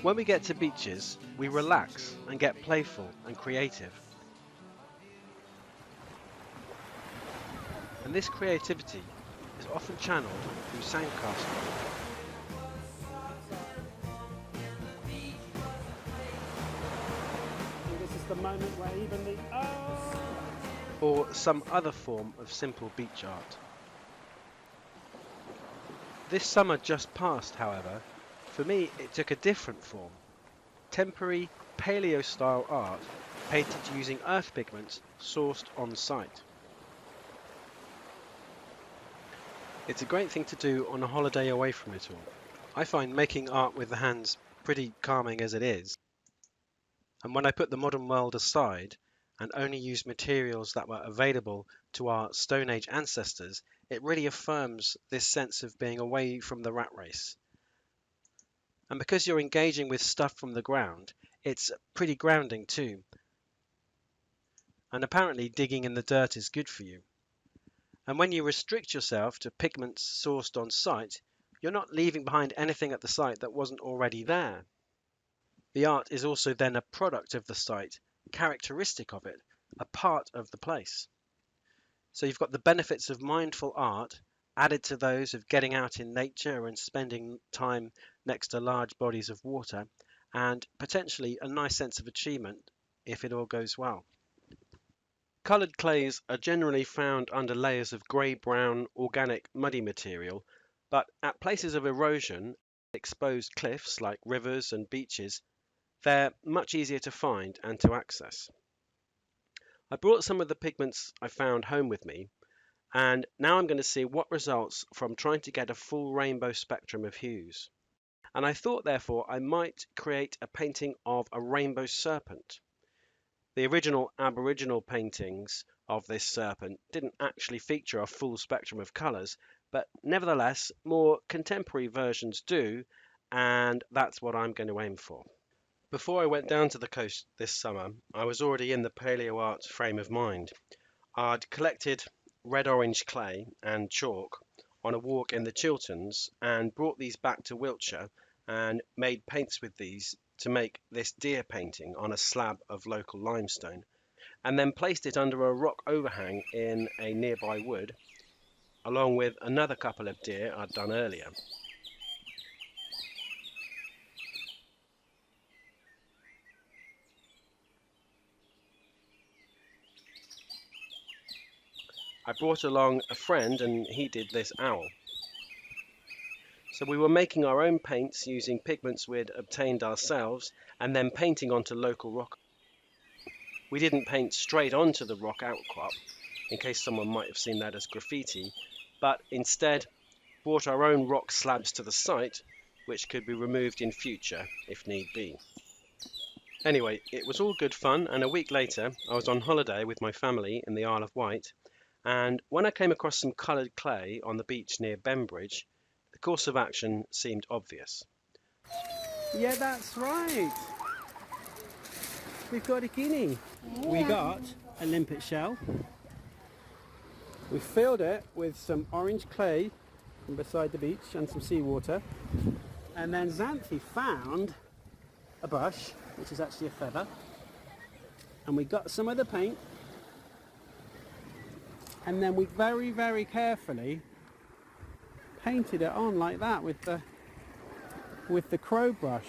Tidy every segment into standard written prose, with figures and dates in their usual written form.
When we get to beaches, we relax and get playful and creative. And this creativity is often channeled through sandcasting. And this is the moment where even the Or some other form of simple beach art. This summer just passed, however, for me it took a different form. Temporary paleo-style art painted using earth pigments sourced on site. It's a great thing to do on a holiday away from it all. I find making art with the hands pretty calming as it is. And when I put the modern world aside and only use materials that were available to our Stone Age ancestors, it really affirms this sense of being away from the rat race. And because you're engaging with stuff from the ground, it's pretty grounding too. And apparently digging in the dirt is good for you. And when you restrict yourself to pigments sourced on site, you're not leaving behind anything at the site that wasn't already there. The art is also then a product of the site, characteristic of it, a part of the place. So you've got the benefits of mindful art added to those of getting out in nature and spending time next to large bodies of water, and potentially a nice sense of achievement if it all goes well. Coloured clays are generally found under layers of grey-brown organic muddy material, but at places of erosion, exposed cliffs like rivers and beaches, they're much easier to find and to access. I brought some of the pigments I found home with me, and now I'm going to see what results from trying to get a full rainbow spectrum of hues. And I thought therefore I might create a painting of a rainbow serpent. The original Aboriginal paintings of this serpent didn't actually feature a full spectrum of colours, but nevertheless more contemporary versions do, and that's what I'm going to aim for. Before I went down to the coast this summer, I was already in the paleo art frame of mind. I'd collected red-orange clay and chalk on a walk in the Chilterns and brought these back to Wiltshire and made paints with these to make this deer painting on a slab of local limestone, and then placed it under a rock overhang in a nearby wood, along with another couple of deer I'd done earlier. I brought along a friend and he did this owl. So we were making our own paints using pigments we'd obtained ourselves and then painting onto local rock. We didn't paint straight onto the rock outcrop, in case someone might have seen that as graffiti, but instead brought our own rock slabs to the site, which could be removed in future if need be. Anyway, it was all good fun, and a week later I was on holiday with my family in the Isle of Wight, and when I came across some coloured clay on the beach near Bembridge, the course of action seemed obvious. Yeah, that's right. We've got a guinea. Yeah. We got a limpet shell. We filled it with some orange clay from beside the beach and some seawater. And then Xanthi found a bush, which is actually a feather. And we got some of the paint. And then we very, very carefully painted it on like that with the crow brush.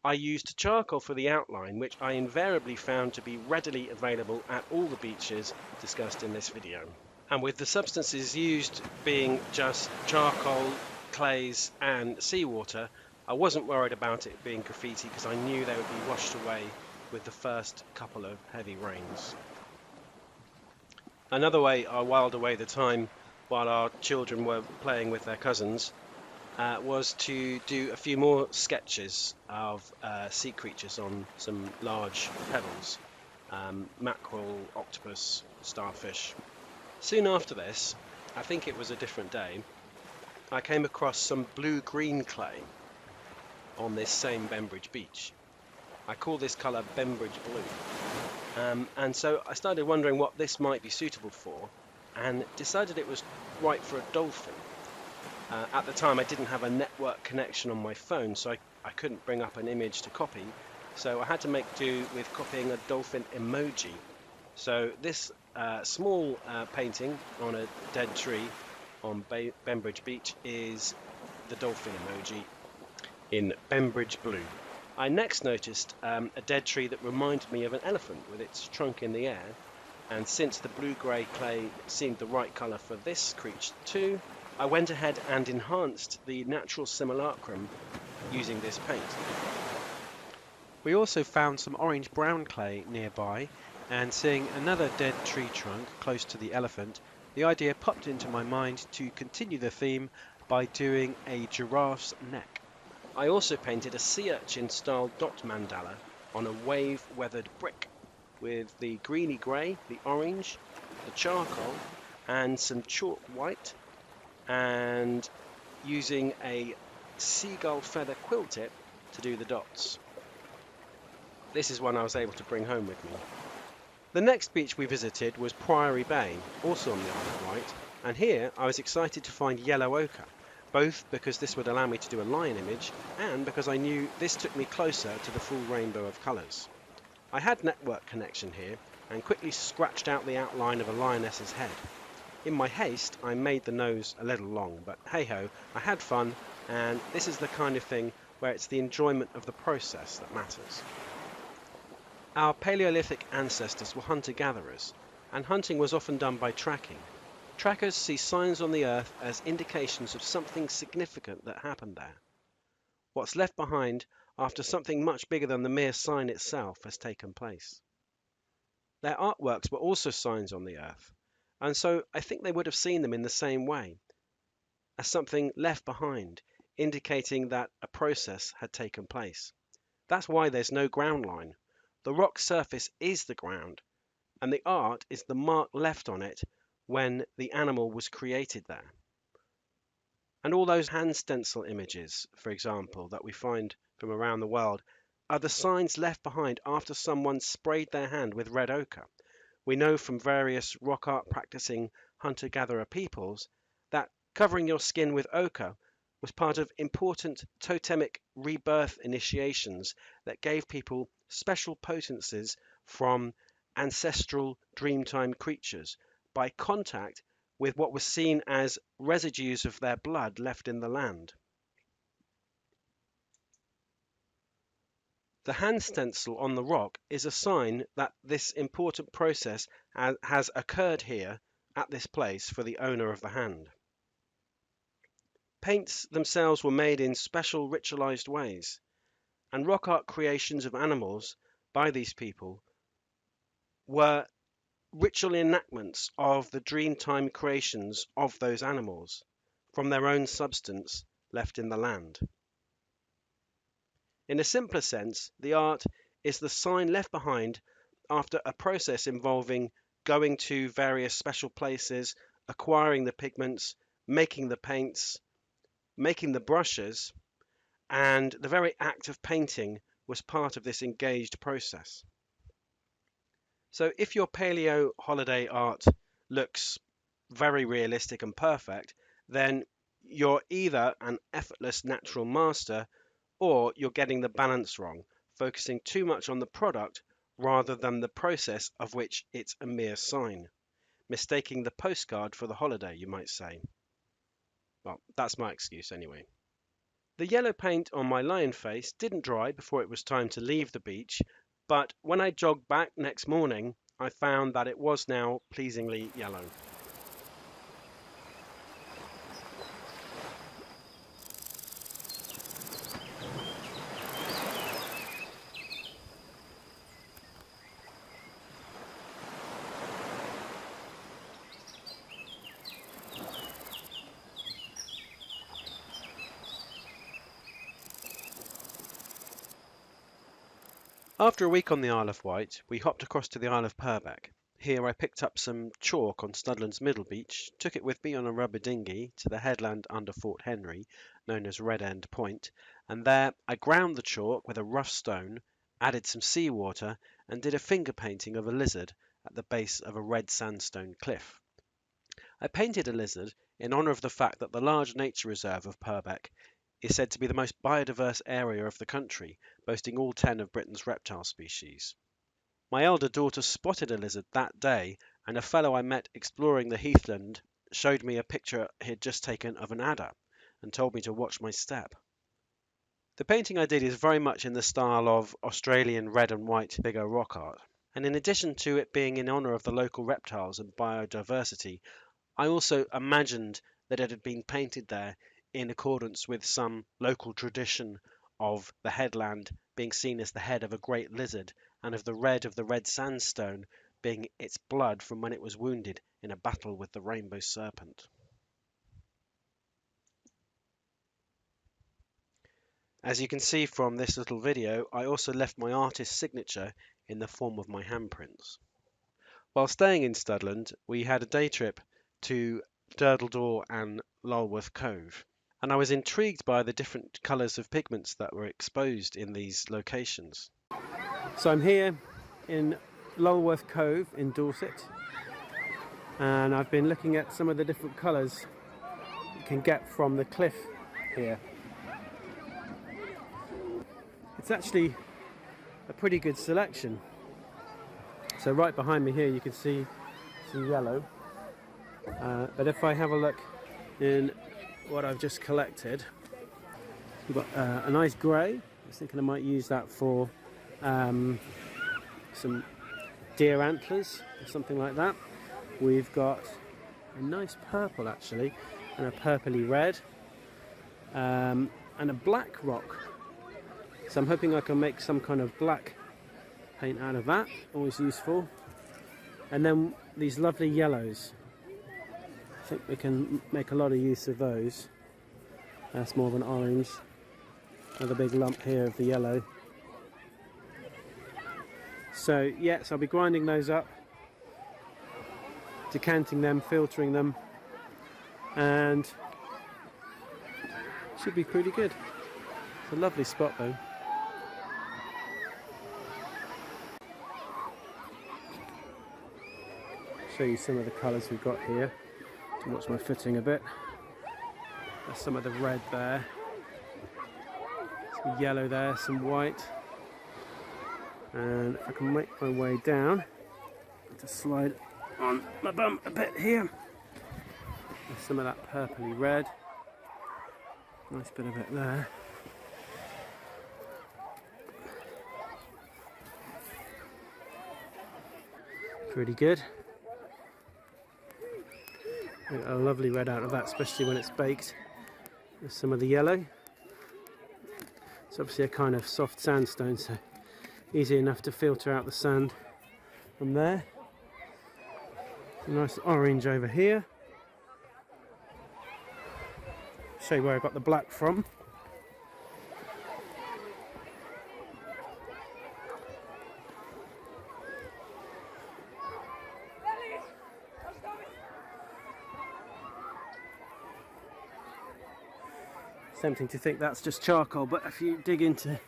I used charcoal for the outline, which I invariably found to be readily available at all the beaches discussed in this video. And with the substances used being just charcoal, clays and seawater, I wasn't worried about it being graffiti because I knew they would be washed away with the first couple of heavy rains. Another way I whiled away the time while our children were playing with their cousins was to do a few more sketches of sea creatures on some large pebbles, mackerel, octopus, starfish. Soon after this, I think it was a different day, I came across some blue-green clay on this same Bembridge beach. I call this colour Bembridge Blue. And so I started wondering what this might be suitable for and decided it was right for a dolphin. At the time I didn't have a network connection on my phone, so I I couldn't bring up an image to copy, so I had to make do with copying a dolphin emoji. So this small painting on a dead tree on Bembridge Beach is the dolphin emoji in Bembridge blue. I next noticed a dead tree that reminded me of an elephant with its trunk in the air, and since the blue-grey clay seemed the right colour for this creature too, I went ahead and enhanced the natural simulacrum using this paint. We also found some orange-brown clay nearby, and seeing another dead tree trunk close to the elephant, the idea popped into my mind to continue the theme by doing a giraffe's neck. I also painted a sea urchin style dot mandala on a wave weathered brick with the greeny grey, the orange, the charcoal and some chalk white, and using a seagull feather quill tip to do the dots. This is one I was able to bring home with me. The next beach we visited was Priory Bay, also on the Isle of Wight, and here I was excited to find yellow ochre, both because this would allow me to do a lion image and because I knew this took me closer to the full rainbow of colours. I had network connection here and quickly scratched out the outline of a lioness's head. In my haste I made the nose a little long, but hey ho, I had fun, and this is the kind of thing where it's the enjoyment of the process that matters. Our Paleolithic ancestors were hunter-gatherers, and hunting was often done by tracking. Trackers see signs on the earth as indications of something significant that happened there. What's left behind after something much bigger than the mere sign itself has taken place. Their artworks were also signs on the earth, and so I think they would have seen them in the same way, as something left behind, indicating that a process had taken place. That's why there's no ground line. The rock surface is the ground, and the art is the mark left on it when the animal was created there. And all those hand stencil images, for example, that we find from around the world, are the signs left behind after someone sprayed their hand with red ochre. We know from various rock art practicing hunter-gatherer peoples that covering your skin with ochre was part of important totemic rebirth initiations that gave people special potencies from ancestral dreamtime creatures by contact with what was seen as residues of their blood left in the land. The hand stencil on the rock is a sign that this important process has occurred here at this place for the owner of the hand. Paints themselves were made in special ritualized ways, and rock art creations of animals by these people were ritual enactments of the dreamtime creations of those animals from their own substance left in the land. In a simpler sense, the art is the sign left behind after a process involving going to various special places, acquiring the pigments, making the paints, making the brushes, and the very act of painting was part of this engaged process. So if your paleo holiday art looks very realistic and perfect, then you're either an effortless natural master or you're getting the balance wrong, focusing too much on the product rather than the process of which it's a mere sign. Mistaking the postcard for the holiday, you might say. Well, that's my excuse anyway. The yellow paint on my lion face didn't dry before it was time to leave the beach, but when I jogged back next morning, I found that it was now pleasingly yellow. After a week on the Isle of Wight, we hopped across to the Isle of Purbeck. Here I picked up some chalk on Studland's Middle Beach, took it with me on a rubber dinghy to the headland under Fort Henry, known as Red End Point, and there I ground the chalk with a rough stone, added some sea water, and did a finger painting of a lizard at the base of a red sandstone cliff. I painted a lizard in honour of the fact that the large nature reserve of Purbeck is said to be the most biodiverse area of the country, boasting all 10 of Britain's reptile species. My elder daughter spotted a lizard that day, and a fellow I met exploring the heathland showed me a picture he had just taken of an adder and told me to watch my step. The painting I did is very much in the style of Australian red and white figure rock art, and in addition to it being in honour of the local reptiles and biodiversity, I also imagined that it had been painted there in accordance with some local tradition of the headland being seen as the head of a great lizard, and of the red sandstone being its blood from when it was wounded in a battle with the rainbow serpent. As you can see from this little video, I also left my artist's signature in the form of my handprints. While staying in Studland, we had a day trip to Durdledore and Lulworth Cove, and I was intrigued by the different colours of pigments that were exposed in these locations. So I'm here in Lulworth Cove in Dorset, and I've been looking at some of the different colours you can get from the cliff here. It's actually a pretty good selection. So right behind me here you can see some yellow, but if I have a look in what I've just collected, we've got a nice grey. I was thinking I might use that for some deer antlers or something like that. We've got a nice purple actually, and a purpley red, and a black rock. So I'm hoping I can make some kind of black paint out of that, always useful. And then these lovely yellows. I think we can make a lot of use of those. That's more of an orange. Another big lump here of the yellow. So yes, I'll be grinding those up, decanting them, filtering them, and should be pretty good. It's a lovely spot though. Show you some of the colours we've got here to watch my footing a bit. There's some of the red there, some yellow there, some white, and if I can make my way down, just slide on my bum a bit here. There's some of that purpley red, nice bit of it there. Pretty good. Get a lovely red out of that, especially when it's baked. There's some of the yellow. It's obviously a kind of soft sandstone, so easy enough to filter out the sand from there. A nice orange over here. Show you where I got the black from. Tempting to think that's just charcoal, but if you dig into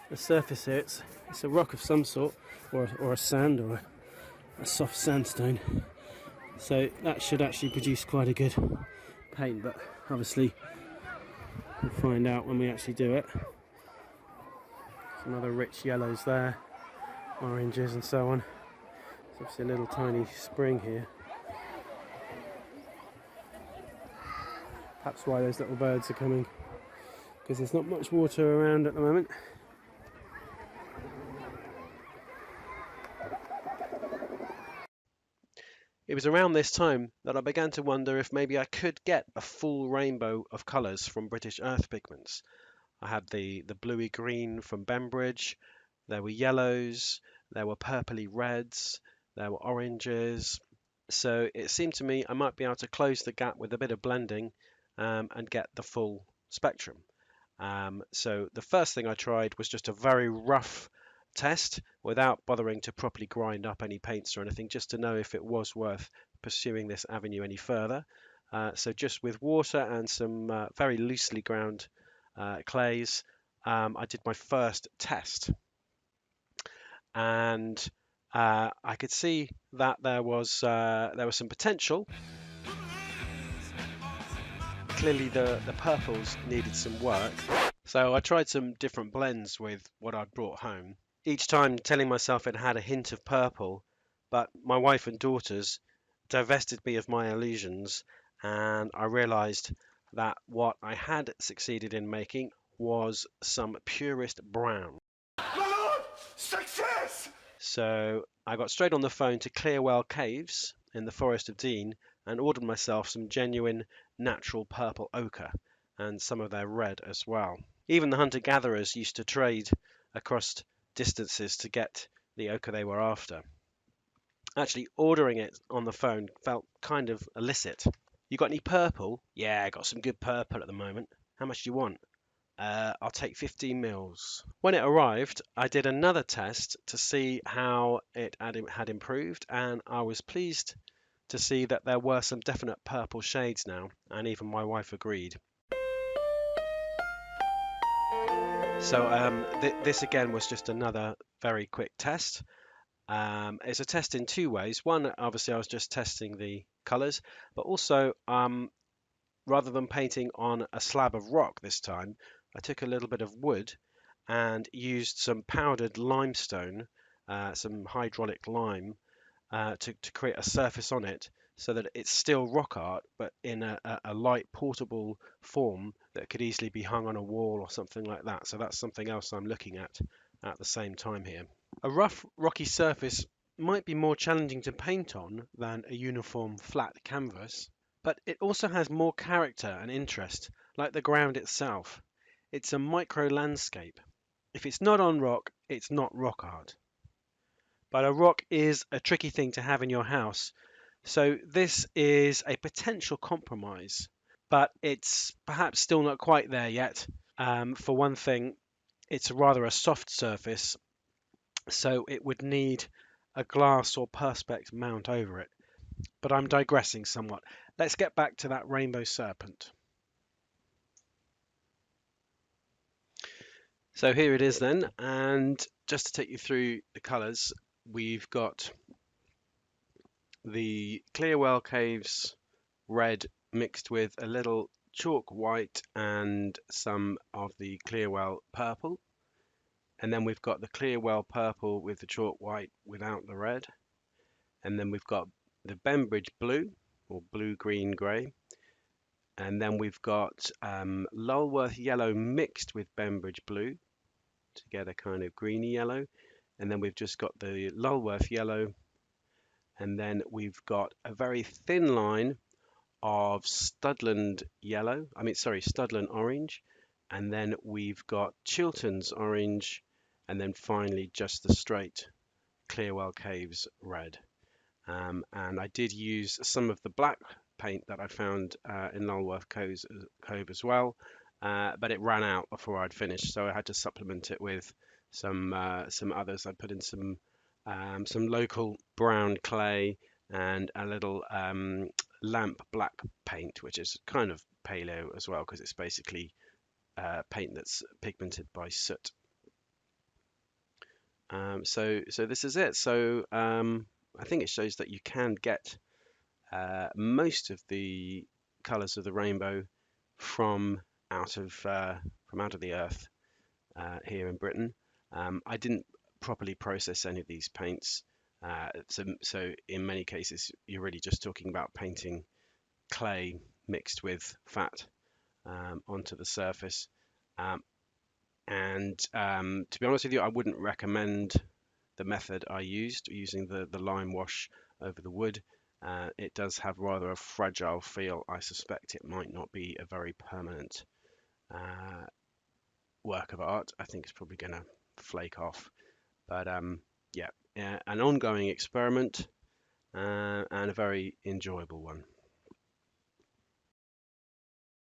the surface here, it's a rock of some sort, or a sand, or a soft sandstone. So that should actually produce quite a good paint, but obviously we'll find out when we actually do it. Some other rich yellows there, oranges and so on. There's obviously a little tiny spring here. Perhaps why those little birds are coming, because there's not much water around at the moment. It was around this time that I began to wonder if maybe I could get a full rainbow of colours from British Earth Pigments. I had the bluey green from Bembridge, there were yellows, there were purpley reds, there were oranges. So it seemed to me I might be able to close the gap with a bit of blending and get the full spectrum. So the first thing I tried was just a very rough test without bothering to properly grind up any paints or anything, just to know if it was worth pursuing this avenue any further. So just with water and some very loosely ground clays, I did my first test, and I could see that there was some potential. clearly the purples needed some work. So I tried some different blends with what I'd brought home, each time telling myself it had a hint of purple, but my wife and daughters divested me of my illusions, and I realized that what I had succeeded in making was some purest brown. Success! So I got straight on the phone to Clearwell Caves in the Forest of Dean and ordered myself some genuine natural purple ochre and some of their red as well. Even the hunter-gatherers used to trade across distances to get the ochre they were after. Actually, ordering it on the phone felt kind of illicit. You got any purple? Yeah, I got some good purple at the moment. How much do you want? I'll take 15 mils. When it arrived, I did another test to see how it had improved, and I was pleased to see that there were some definite purple shades now, and even my wife agreed. So this again was just another very quick test. It's a test in two ways. One, obviously, I was just testing the colors, but also rather than painting on a slab of rock this time, I took a little bit of wood and used some powdered limestone, some hydraulic lime, to create a surface on it so that it's still rock art, but in a light portable form that could easily be hung on a wall or something like that. So that's something else I'm looking at the same time here. A rough, rocky surface might be more challenging to paint on than a uniform flat canvas, but it also has more character and interest, like the ground itself. It's a micro landscape. If it's not on rock, it's not rock art. But a rock is a tricky thing to have in your house, so this is a potential compromise, but it's perhaps still not quite there yet. For one thing, it's rather a soft surface, so it would need a glass or perspex mount over it. But I'm digressing somewhat. Let's get back to that rainbow serpent. So here it is then, and just to take you through the colours, we've got the Clearwell Caves red mixed with a little chalk white and some of the Clearwell purple. And then we've got the Clearwell purple with the chalk white without the red. And then we've got the Bembridge blue or blue, green, grey. And then we've got Lulworth yellow mixed with Bembridge blue to get a kind of greeny yellow. And then we've just got the Lulworth yellow. And then we've got a very thin line of Studland orange, and then we've got Chilton's orange, and then finally just the straight Clearwell Caves red. And I did use some of the black paint that I found in Lulworth Cove as well, but it ran out before I'd finished, so I had to supplement it with some others. I put in some local brown clay and a little lamp black paint, which is kind of paleo as well, because it's basically paint that's pigmented by soot. So this is it. So I think it shows that you can get most of the colors of the rainbow from out of the earth here in Britain. I didn't properly process any of these paints, so in many cases you're really just talking about painting clay mixed with fat onto the surface. And to be honest with you, I wouldn't recommend the method I used, using the lime wash over the wood. It does have rather a fragile feel. I suspect it might not be a very permanent work of art. I think it's probably going to flake off. But yeah, an ongoing experiment and a very enjoyable one.